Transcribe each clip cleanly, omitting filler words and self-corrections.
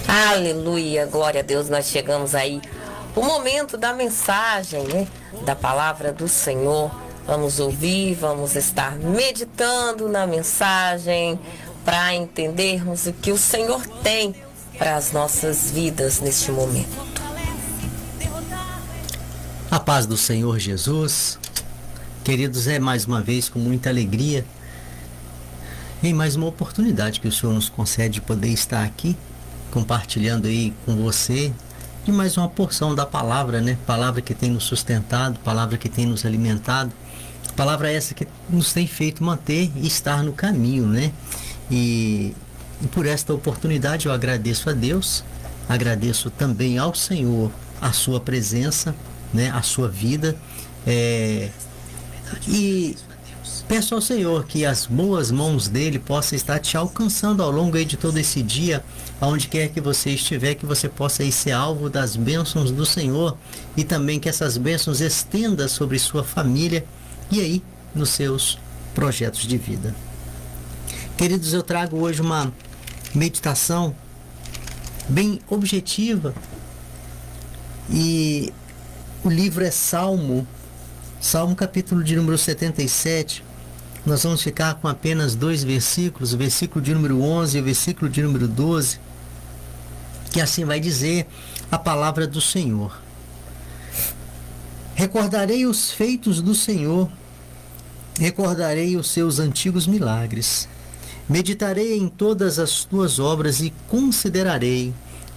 Aleluia, glória a Deus. Nós chegamos aí o momento da mensagem, né? Da palavra do Senhor. Vamos ouvir, vamos estar meditando na mensagem para entendermos o que o Senhor tem para as nossas vidas neste momento. A paz do Senhor Jesus. Queridos, é mais uma vez com muita alegria e mais uma oportunidade que o Senhor nos concede de poder estar aqui compartilhando aí com você de mais uma porção da palavra, né? Palavra que tem nos sustentado, palavra que tem nos alimentado, palavra essa que nos tem feito manter e estar no caminho, né? E por esta oportunidade eu agradeço a Deus, agradeço também ao Senhor a sua presença, né? A sua vida, e peço ao Senhor que as boas mãos dele possam estar te alcançando ao longo aí de todo esse dia, aonde quer que você estiver, que você possa aí ser alvo das bênçãos do Senhor e também que essas bênçãos estendam sobre sua família e aí nos seus projetos de vida. Queridos, eu trago hoje uma meditação bem objetiva e o livro é Salmo capítulo de número 77. Nós vamos ficar com apenas 2 versículos, o versículo de número 11 e o versículo de número 12, que assim vai dizer a palavra do Senhor. Recordarei os feitos do Senhor, recordarei os seus antigos milagres, meditarei em todas as tuas obras e considerarei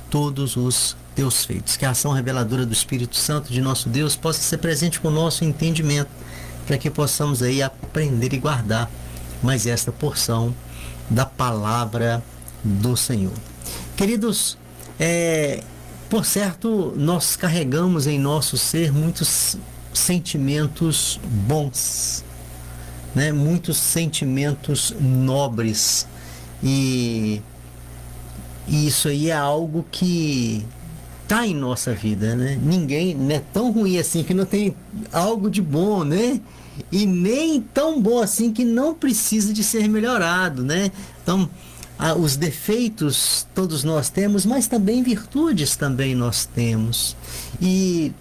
todos os teus feitos. Que a ação reveladora do Espírito Santo de nosso Deus possa ser presente com o nosso entendimento, para que possamos aí aprender e guardar mais esta porção da palavra do Senhor. Queridos, por certo, nós carregamos em nosso ser muitos sentimentos bons, né? Muitos sentimentos nobres, e isso aí é algo que está em nossa vida, né? Ninguém não é tão ruim assim que não tem algo de bom, né? E nem tão bom assim que não precisa de ser melhorado, né? Então, os defeitos todos nós temos, mas também virtudes também nós temos. E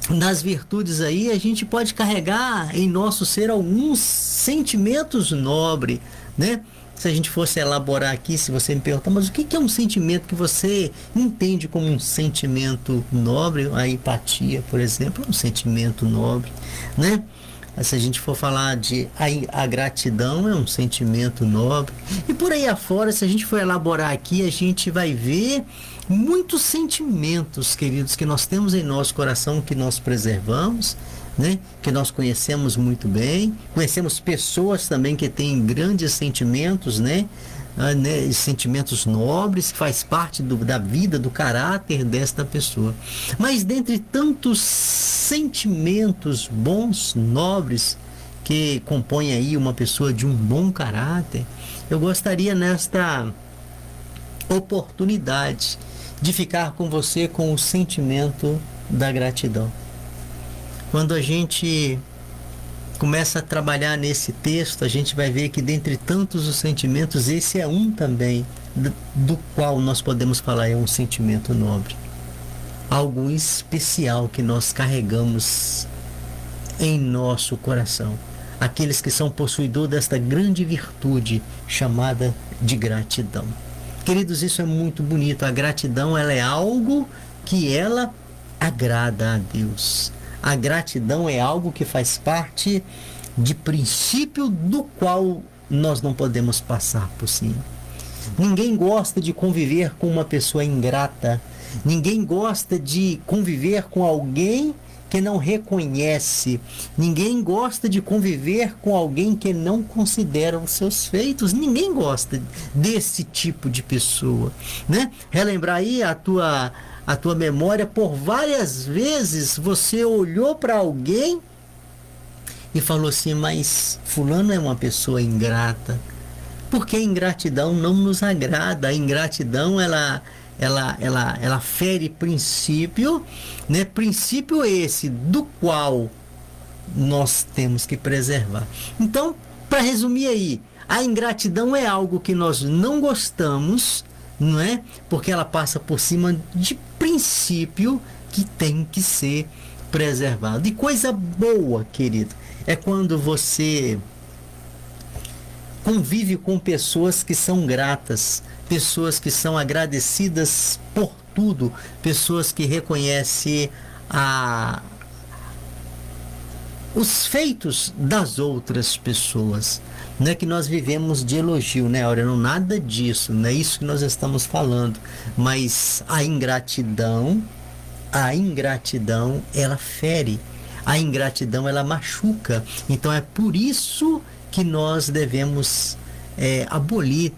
nas virtudes aí a gente pode carregar em nosso ser alguns sentimentos nobres, né? Se a gente fosse elaborar aqui, se você me perguntar, mas o que é um sentimento que você entende como um sentimento nobre? A empatia, por exemplo, é um sentimento nobre, né? Se a gente for falar de a gratidão, é um sentimento nobre. E por aí afora, se a gente for elaborar aqui, a gente vai ver muitos sentimentos, queridos, que nós temos em nosso coração, que nós preservamos, né? Que nós conhecemos muito bem, conhecemos pessoas também que têm grandes sentimentos, né? Sentimentos nobres, que faz parte da vida, do caráter desta pessoa. Mas dentre tantos sentimentos bons, nobres, que compõem aí uma pessoa de um bom caráter, eu gostaria nesta oportunidade de ficar com você com o sentimento da gratidão. Quando a gente começa a trabalhar nesse texto, a gente vai ver que dentre tantos os sentimentos, esse é um também, do qual nós podemos falar, é um sentimento nobre. Algo especial que nós carregamos em nosso coração. Aqueles que são possuidores desta grande virtude chamada de gratidão. Queridos, isso é muito bonito. A gratidão, ela é algo que ela agrada a Deus. A gratidão é algo que faz parte de princípio do qual nós não podemos passar por cima. Ninguém gosta de conviver com uma pessoa ingrata. Ninguém gosta de conviver com alguém que não reconhece. Ninguém gosta de conviver com alguém que não considera os seus feitos. Ninguém gosta desse tipo de pessoa, né? Relembrar aí a tua memória, por várias vezes você olhou para alguém e falou assim, mas fulano é uma pessoa ingrata. Porque a ingratidão não nos agrada. A ingratidão, ela fere princípio, né? Princípio esse do qual nós temos que preservar. Então, para resumir aí, A ingratidão é algo que nós não gostamos, não é? Porque ela passa por cima de princípio que tem que ser preservado. E coisa boa, querido, é quando você convive com pessoas que são gratas, pessoas que são agradecidas por tudo, pessoas que reconhecem os feitos das outras pessoas. Não é que nós vivemos de elogio, né, Áurea? Não, nada disso, não é isso que nós estamos falando. Mas a ingratidão, ela fere. A ingratidão, ela machuca. Então é por isso que nós devemos abolir,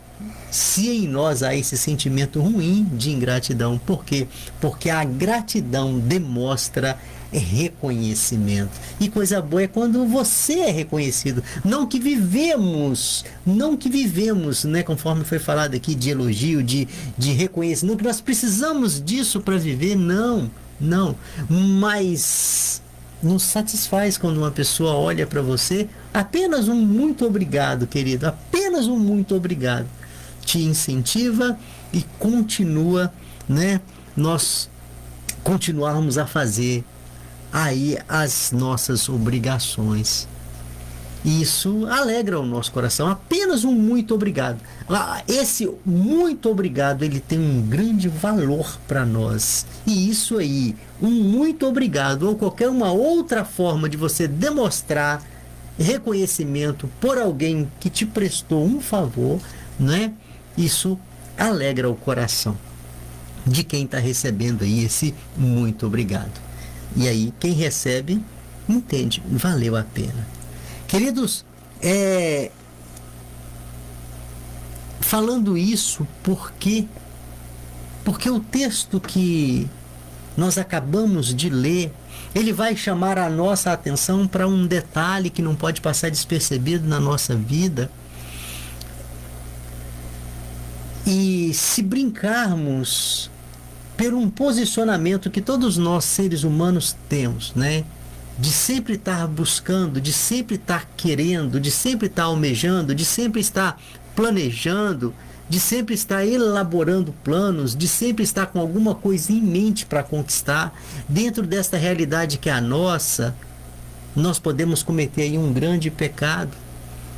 se em nós há esse sentimento ruim de ingratidão. Por quê? Porque a gratidão demonstra reconhecimento. E coisa boa é quando você é reconhecido. Não que vivemos, né, conforme foi falado aqui, de elogio, de reconhecimento. Não que nós precisamos disso para viver, não. Mas nos satisfaz quando uma pessoa olha para você, apenas um muito obrigado, querido, apenas um muito obrigado, te incentiva e continua, né, nós continuarmos a fazer aí as nossas obrigações. Isso alegra o nosso coração. Apenas um muito obrigado. Esse muito obrigado, ele tem um grande valor para nós. E isso aí, um muito obrigado ou qualquer uma outra forma de você demonstrar reconhecimento por alguém que te prestou um favor, né? Isso alegra o coração de quem está recebendo aí esse muito obrigado. E aí, quem recebe, entende, valeu a pena. Queridos, falando isso, porque o texto que nós acabamos de ler, ele vai chamar a nossa atenção para um detalhe que não pode passar despercebido na nossa vida. E se brincarmos por um posicionamento que todos nós seres humanos temos, né? De sempre estar buscando, de sempre estar querendo, de sempre estar almejando, de sempre estar planejando, de sempre estar elaborando planos, de sempre estar com alguma coisa em mente para conquistar. Dentro desta realidade que é a nossa, nós podemos cometer aí um grande pecado,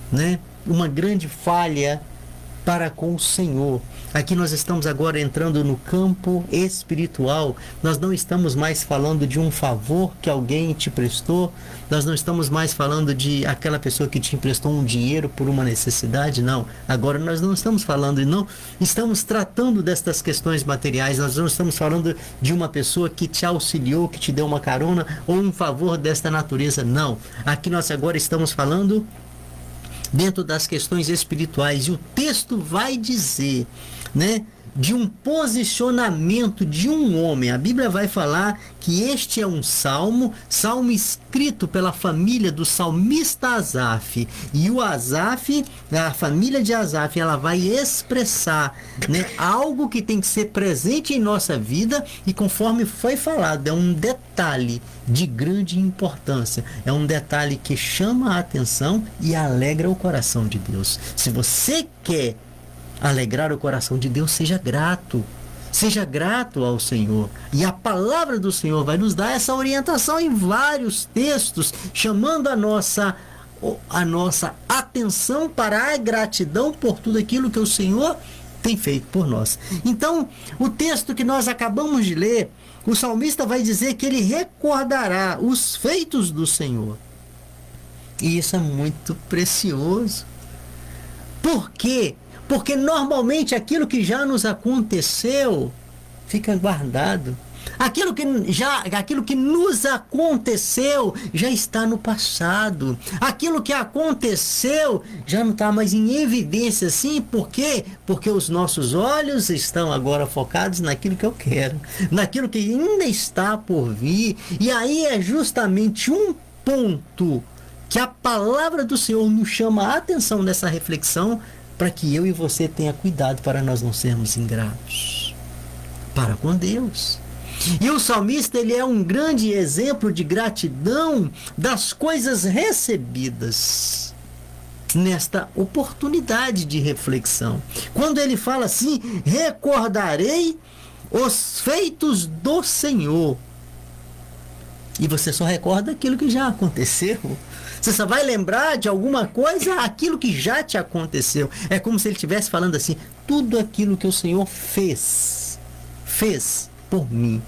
né? Uma grande falha para com o Senhor. Aqui nós estamos agora entrando no campo espiritual. Nós não estamos mais falando de um favor que alguém te prestou. Nós não estamos mais falando de aquela pessoa que te emprestou um dinheiro por uma necessidade, não. Agora nós não estamos falando, não estamos tratando destas questões materiais. Nós não estamos falando de uma pessoa que te auxiliou, que te deu uma carona ou um favor desta natureza, não. Aqui nós agora estamos falando dentro das questões espirituais, e o texto vai dizer, né, de um posicionamento de um homem. A Bíblia vai falar que este é um salmo escrito pela família do salmista Asaf. E o Asaf, a família de Asaf, ela vai expressar, né, algo que tem que ser presente em nossa vida, e conforme foi falado, é um detalhe de grande importância. É um detalhe que chama a atenção e alegra o coração de Deus. Se você quer alegrar o coração de Deus, seja grato. Seja grato ao Senhor. E a palavra do Senhor vai nos dar essa orientação em vários textos, chamando a nossa atenção para a gratidão por tudo aquilo que o Senhor tem feito por nós. Então, o texto que nós acabamos de ler, o salmista vai dizer que ele recordará os feitos do Senhor. E isso é muito precioso. Por quê? Porque normalmente aquilo que já nos aconteceu fica guardado. Aquilo que nos aconteceu já está no passado. Aquilo que aconteceu já não está mais em evidência, assim. Por quê? Porque os nossos olhos estão agora focados naquilo que eu quero, naquilo que ainda está por vir. E aí é justamente um ponto que a palavra do Senhor nos chama a atenção nessa reflexão, para que eu e você tenha cuidado para nós não sermos ingratos para com Deus. E o salmista, ele é um grande exemplo de gratidão das coisas recebidas. nesta oportunidade de reflexão. Quando ele fala assim, recordarei os feitos do Senhor. E você só recorda aquilo que já aconteceu. Você só vai lembrar de alguma coisa aquilo que já te aconteceu. É como se ele estivesse falando assim, tudo aquilo que o Senhor fez por mim.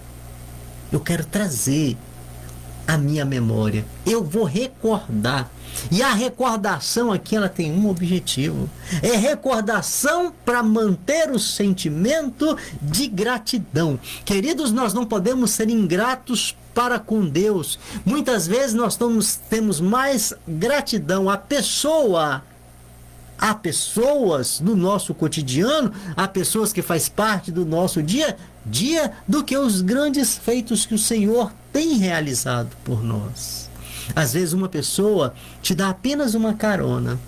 Eu quero trazer a minha memória. Eu vou recordar. E a recordação aqui, ela tem um objetivo. É recordação para manter o sentimento de gratidão. Queridos, nós não podemos ser ingratos para com Deus. Muitas vezes nós temos mais gratidão à pessoa. Há pessoas no nosso cotidiano, há pessoas que faz parte do nosso dia a dia, do que os grandes feitos que o Senhor tem realizado por nós. Às vezes uma pessoa te dá apenas uma carona.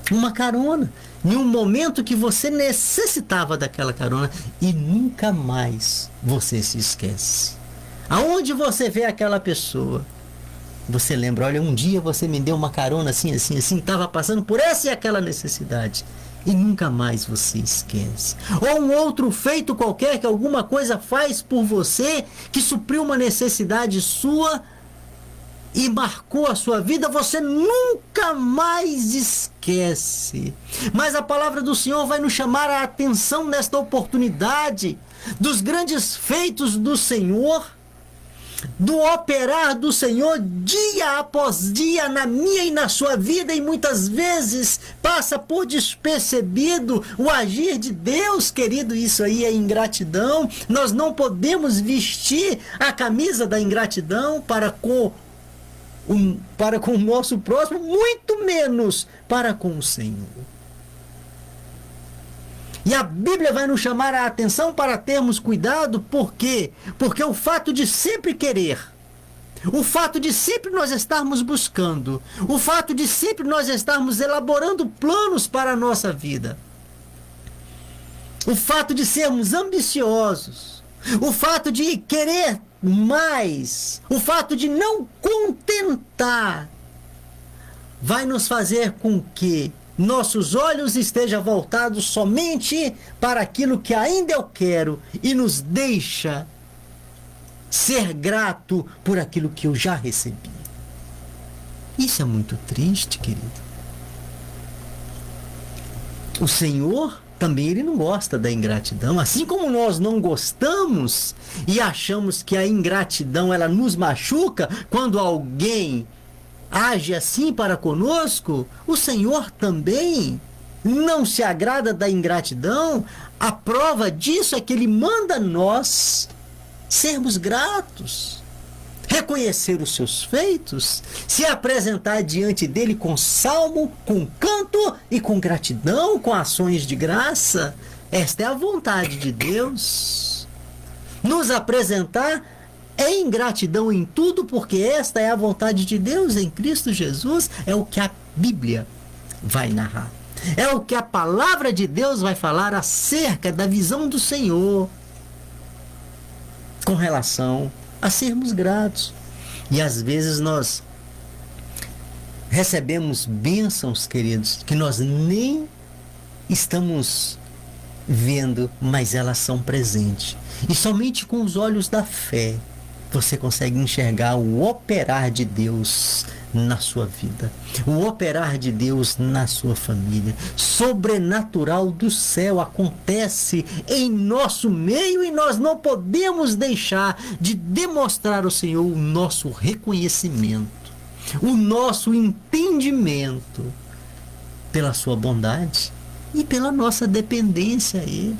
Uma carona. Em um momento que você necessitava daquela carona e nunca mais você se esquece. Aonde você vê aquela pessoa, você lembra, olha, um dia você me deu uma carona assim, estava passando por essa e aquela necessidade. E nunca mais você esquece. Ou um outro feito qualquer que alguma coisa faz por você, que supriu uma necessidade sua e marcou a sua vida, você nunca mais esquece. Mas a palavra do Senhor vai nos chamar a atenção nesta oportunidade dos grandes feitos do Senhor, do operar do Senhor dia após dia na minha e na sua vida, e muitas vezes passa por despercebido o agir de Deus, querido. Isso aí é ingratidão. Nós não podemos vestir a camisa da ingratidão para com o nosso próximo, muito menos para com o Senhor. E a Bíblia vai nos chamar a atenção para termos cuidado. Por quê? Porque o fato de sempre querer, o fato de sempre nós estarmos buscando, o fato de sempre nós estarmos elaborando planos para a nossa vida, o fato de sermos ambiciosos, o fato de querer mais, o fato de não contentar, vai nos fazer com que nossos olhos estejam voltados somente para aquilo que ainda eu quero e nos deixa ser grato por aquilo que eu já recebi. Isso é muito triste, querido. O Senhor também, ele não gosta da ingratidão, assim como nós não gostamos e achamos que a ingratidão ela nos machuca quando alguém age assim para conosco. O Senhor também não se agrada da ingratidão. A prova disso é que ele manda nós sermos gratos, reconhecer os seus feitos, se apresentar diante dele com salmo, com canto e com gratidão, com ações de graça. Esta é a vontade de Deus. Nos apresentar em gratidão em tudo, porque esta é a vontade de Deus em Cristo Jesus. É o que a Bíblia vai narrar. É o que a palavra de Deus vai falar acerca da visão do Senhor com relação a sermos gratos. E às vezes nós recebemos bênçãos, queridos, que nós nem estamos vendo, mas elas são presentes. E somente com os olhos da fé você consegue enxergar o operar de Deus na sua vida, o operar de Deus na sua família. Sobrenatural do céu acontece em nosso meio e nós não podemos deixar de demonstrar ao Senhor o nosso reconhecimento, o nosso entendimento pela sua bondade e pela nossa dependência a Ele.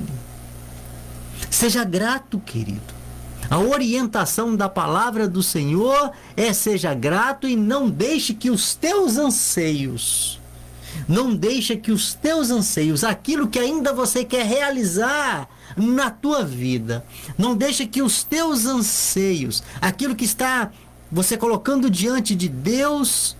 Seja grato, querido. A orientação da palavra do Senhor é: seja grato e não deixe que os teus anseios, aquilo que ainda você quer realizar na tua vida, não deixe que os teus anseios, aquilo que está você colocando diante de Deus,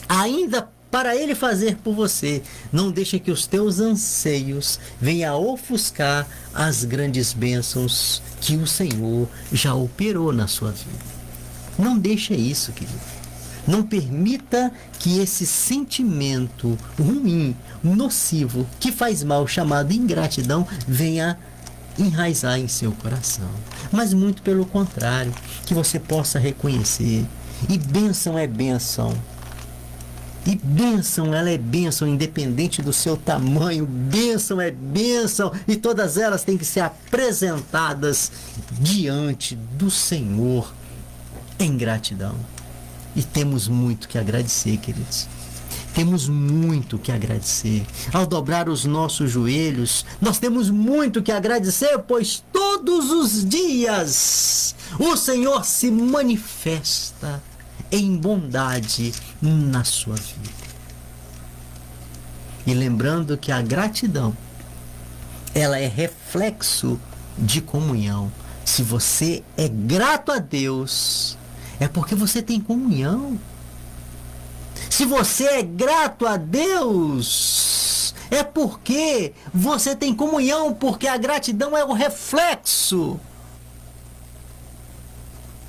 ainda para Ele fazer por você, não deixe que os teus anseios venham a ofuscar as grandes bênçãos que o Senhor já operou na sua vida. Não deixe isso, querido. Não permita que esse sentimento ruim, nocivo, que faz mal, chamado ingratidão, venha enraizar em seu coração. Mas muito pelo contrário, que você possa reconhecer. E bênção é bênção. E bênção, ela é bênção, independente do seu tamanho. Bênção é bênção. E todas elas têm que ser apresentadas diante do Senhor em gratidão. E temos muito que agradecer, queridos. Temos muito que agradecer. Ao dobrar os nossos joelhos, nós temos muito que agradecer, pois todos os dias o Senhor se manifesta em bondade na sua vida. E lembrando que a gratidão, ela é reflexo de comunhão. Se você é grato a Deus, é porque você tem comunhão. Se você é grato a Deus, é porque você tem comunhão, porque a gratidão é o reflexo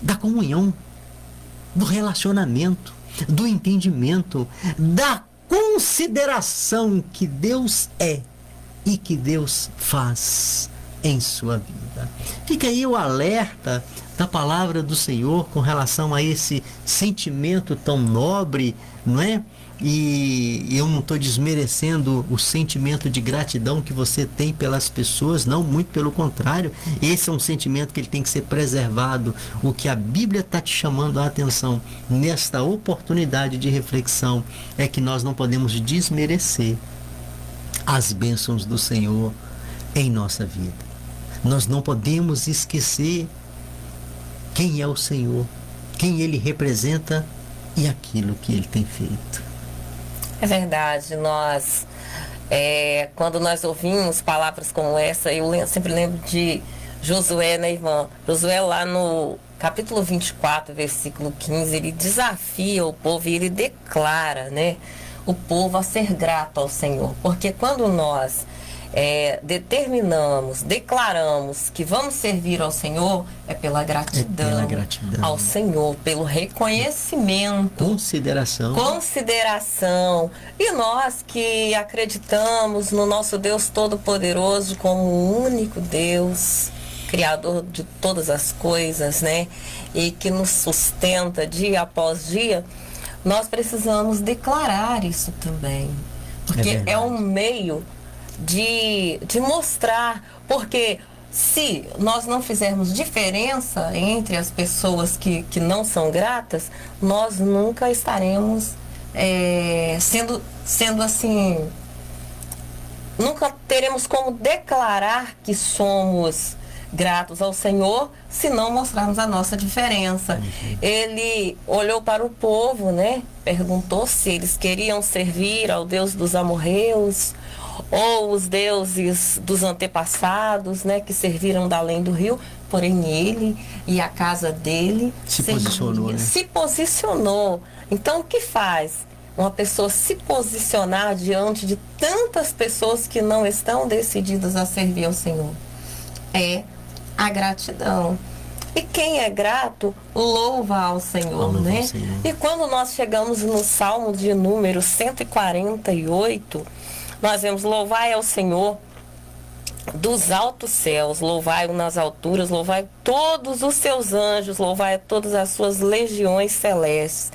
da comunhão, do relacionamento, do entendimento, da consideração que Deus é e que Deus faz em sua vida. Fica aí o alerta da palavra do Senhor com relação a esse sentimento tão nobre, não é? E eu não estou desmerecendo o sentimento de gratidão que você tem pelas pessoas, não, muito pelo contrário. Esse é um sentimento que ele tem que ser preservado. O que a Bíblia está te chamando a atenção nesta oportunidade de reflexão é que nós não podemos desmerecer as bênçãos do Senhor em nossa vida. Nós não podemos esquecer quem é o Senhor, quem Ele representa e aquilo que Ele tem feito. É verdade, quando nós ouvimos palavras como essa, sempre lembro de Josué, né, irmã? Josué lá no capítulo 24, versículo 15, ele desafia o povo e ele declara, né, o povo a ser grato ao Senhor. Porque quando nós declaramos que vamos servir ao Senhor, é pela gratidão, ao Senhor, pelo reconhecimento, consideração. E nós que acreditamos no nosso Deus Todo-Poderoso como o único Deus, Criador de todas as coisas, né? E que nos sustenta dia após dia, nós precisamos declarar isso também. Porque é um meio de mostrar, porque se nós não fizermos diferença entre as pessoas que não são gratas, nós nunca estaremos sendo assim, nunca teremos como declarar que somos gratos ao Senhor se não mostrarmos a nossa diferença. Ele olhou para o povo, né? Perguntou se eles queriam servir ao Deus dos amorreus ou os deuses dos antepassados, né, que serviram da além do rio. Porém ele e a casa dele se posicionou. Então o que faz uma pessoa se posicionar diante de tantas pessoas que não estão decididas a servir ao Senhor? É a gratidão. E quem é grato, louva ao Senhor, né? E quando nós chegamos no Salmo de número 148, nós vemos: louvai ao Senhor dos altos céus, louvai-o nas alturas, louvai todos os seus anjos, louvai todas as suas legiões celestes,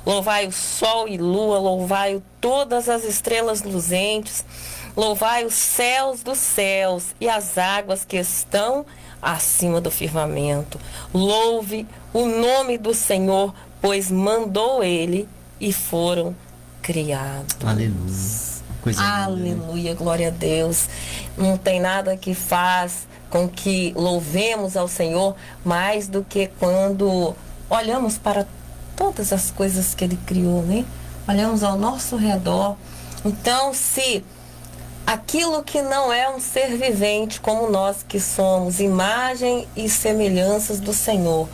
louvai o sol e lua, louvai todas as estrelas luzentes, louvai os céus dos céus e as águas que estão acima do firmamento. Louve o nome do Senhor, pois mandou ele e foram criados. Aleluia. Aleluia, glória a Deus. Não tem nada que faz com que louvemos ao Senhor mais do que quando olhamos para todas as coisas que Ele criou, né? Olhamos ao nosso redor. Então, se aquilo que não é um ser vivente, como nós que somos imagem e semelhanças do Senhor,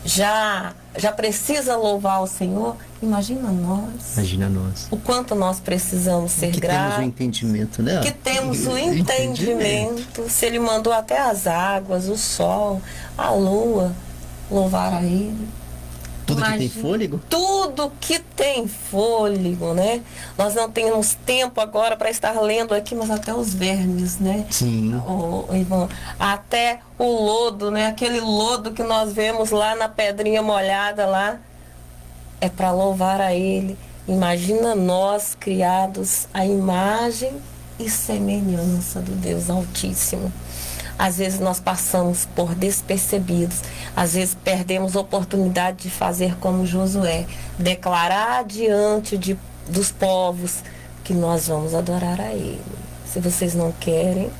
já precisa louvar o Senhor, imagina nós. O quanto nós precisamos ser gratos. Que temos o entendimento, né? Que temos o entendimento. Se Ele mandou até as águas, o sol, a lua, louvar a Ele. Tudo que tem Imagina, fôlego? tudo que tem fôlego, né? Nós não temos tempo agora para estar lendo aqui, mas até os vermes, né? Sim. Ivan, até o lodo, né? Aquele lodo que nós vemos lá na pedrinha molhada lá, é para louvar a Ele. Imagina nós criados à imagem e semelhança do Deus Altíssimo. Às vezes nós passamos por despercebidos, às vezes perdemos a oportunidade de fazer como Josué, declarar diante dos povos que nós vamos adorar a Ele. Se vocês não querem,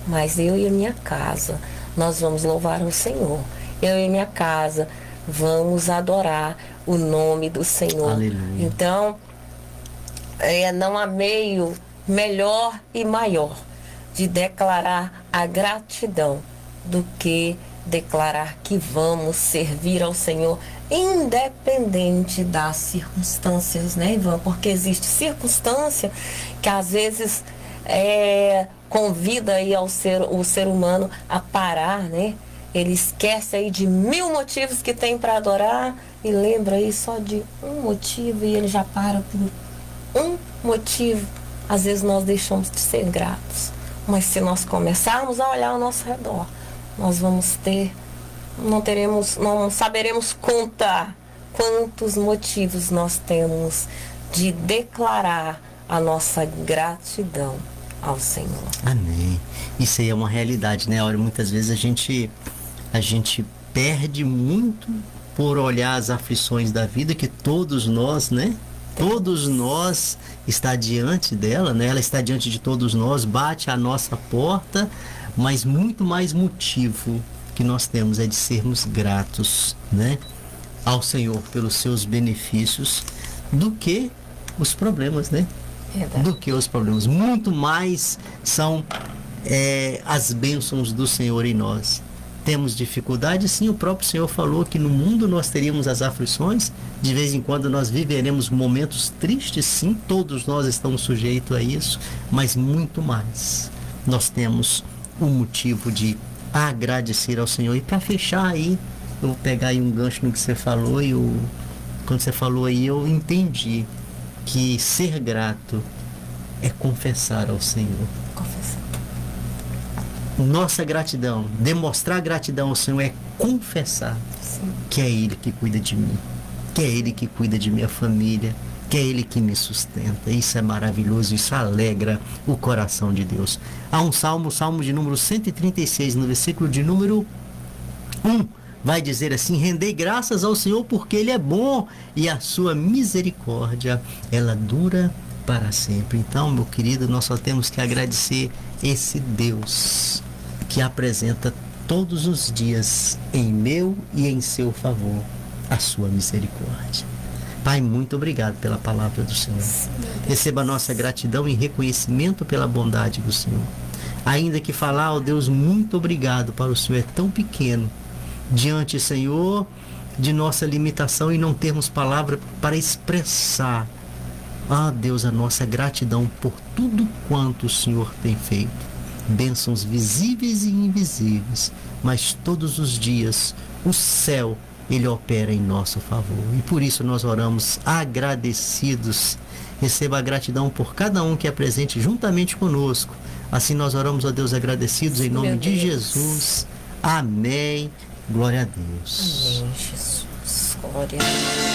mas eu e a minha casa, nós vamos louvar o Senhor. Eu e a minha casa vamos adorar o nome do Senhor. Aleluia. Então, não há meio melhor e maior de declarar a gratidão do que declarar que vamos servir ao Senhor, independente das circunstâncias, né, Ivan? Porque existe circunstância que às vezes convida aí o ser humano a parar, né? Ele esquece aí de 1000 motivos que tem para adorar e lembra aí só de um motivo e ele já para por um motivo. Às vezes nós deixamos de ser gratos. Mas se nós começarmos a olhar ao nosso redor, nós vamos não saberemos contar quantos motivos nós temos de declarar a nossa gratidão ao Senhor. Amém. Isso aí é uma realidade, né? Olha, muitas vezes a gente perde muito por olhar as aflições da vida que todos nós, né? Todos nós está diante dela, né? Ela está diante de todos nós, bate à nossa porta, mas muito mais motivo que nós temos é de sermos gratos, né? Ao Senhor pelos seus benefícios do que os problemas, né? Verdade. Do que os problemas. Muito mais são as bênçãos do Senhor em nós. Temos dificuldade, sim, o próprio Senhor falou que no mundo nós teríamos as aflições, de vez em quando nós viveremos momentos tristes, sim, todos nós estamos sujeitos a isso, mas muito mais. Nós temos um motivo de agradecer ao Senhor. E para fechar aí, eu vou pegar aí um gancho no que você falou e quando você falou aí eu entendi que ser grato é confessar ao Senhor. Confessar. Nossa gratidão, demonstrar gratidão ao Senhor é confessar que é Ele que cuida de mim, que é Ele que cuida de minha família, que é Ele que me sustenta. Isso é maravilhoso, isso alegra o coração de Deus. Há um salmo, o salmo de número 136, no versículo de número 1, vai dizer assim: rendei graças ao Senhor porque Ele é bom e a sua misericórdia, ela dura para sempre. Então, meu querido, nós só temos que agradecer esse Deus que apresenta todos os dias em meu e em seu favor a sua misericórdia. Pai, muito obrigado pela palavra do Senhor. Receba a nossa gratidão e reconhecimento pela bondade do Senhor. Ainda que falar, ó Deus, muito obrigado, para o Senhor é tão pequeno diante, Senhor, de nossa limitação e não termos palavra para expressar, ó Deus, a nossa gratidão por tudo quanto o Senhor tem feito. Bênçãos visíveis e invisíveis, mas todos os dias o céu, Ele opera em nosso favor. E por isso nós oramos agradecidos. Receba a gratidão por cada um que é presente juntamente conosco. Assim nós oramos, ó Deus, agradecidos em nome de Jesus. Amém. Glória a Deus. Amém, Jesus. Glória a Deus.